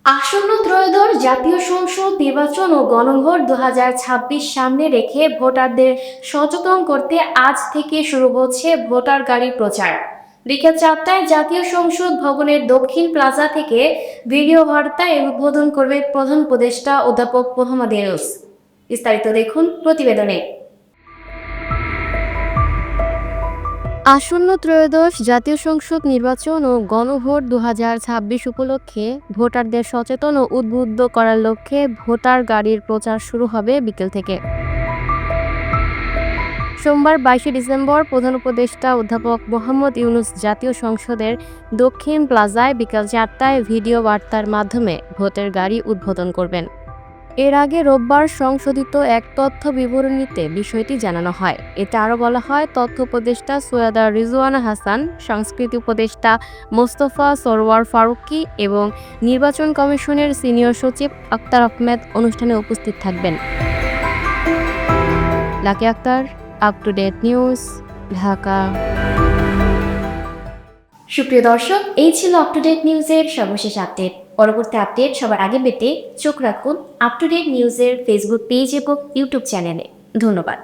আসন্ন ত্রয়োদশ জাতীয় সংসদ নির্বাচন ও গণভোট 2026 সামনে রেখে ভোটারদের সচেতন করতে আজ থেকে শুরু হচ্ছে ভোটার গাড়ি প্রচার। বিকেল 4টায় জাতীয় সংসদ ভবনের দক্ষিণ প্লাজা থেকে ভিডিও বার্তায় উদ্বোধন করবে প্রধান উপদেষ্টা অধ্যাপক মোহাম্মদ ইউনূস। বিস্তারিত দেখুন প্রতিবেদনে। আসন্ন ত্রয়োদশ জাতীয় সংসদ নির্বাচন ও গণভোট 2026 উপলক্ষে ভোটারদের সচেতন ও উদ্বুদ্ধ করার লক্ষ্যে ভোটার গাড়ির প্রচার শুরু হবে বিকেল থেকে। সোমবার 22 ডিসেম্বর প্রধান উপদেষ্টা অধ্যাপক মোহাম্মদ ইউনূস জাতীয় সংসদের দক্ষিণ প্লাজায় বিকেল 4টায় ভিডিও বার্তার মাধ্যমে ভোটের গাড়ি উদ্বোধন করবেন। এর আগে রোববার সংশোধিত এক তথ্য বিবরণীতে বিষয়টি জানানো হয়। এতে আরও বলা হয়, তথ্য উপদেষ্টা সৈয়দা রিজওয়ানা হাসান, সংস্কৃতি উপদেষ্টা মোস্তফা সরওয়ার ফারুকী এবং নির্বাচন কমিশনের সিনিয়র সচিব আক্তার আহমেদ অনুষ্ঠানে উপস্থিত থাকবেন। Lucky Akhter, up to date news, Dhaka. সুপ্রিয় দর্শক, এই ছিল আপ টু ডেট নিউজের সর্বশেষ আপডেট। পরবর্তী আপডেট সবার আগে পেতে চোখ রাখুন আপ টু ডেট নিউজের ফেসবুক পেজ এবং ইউটিউব চ্যানেলে। ধন্যবাদ।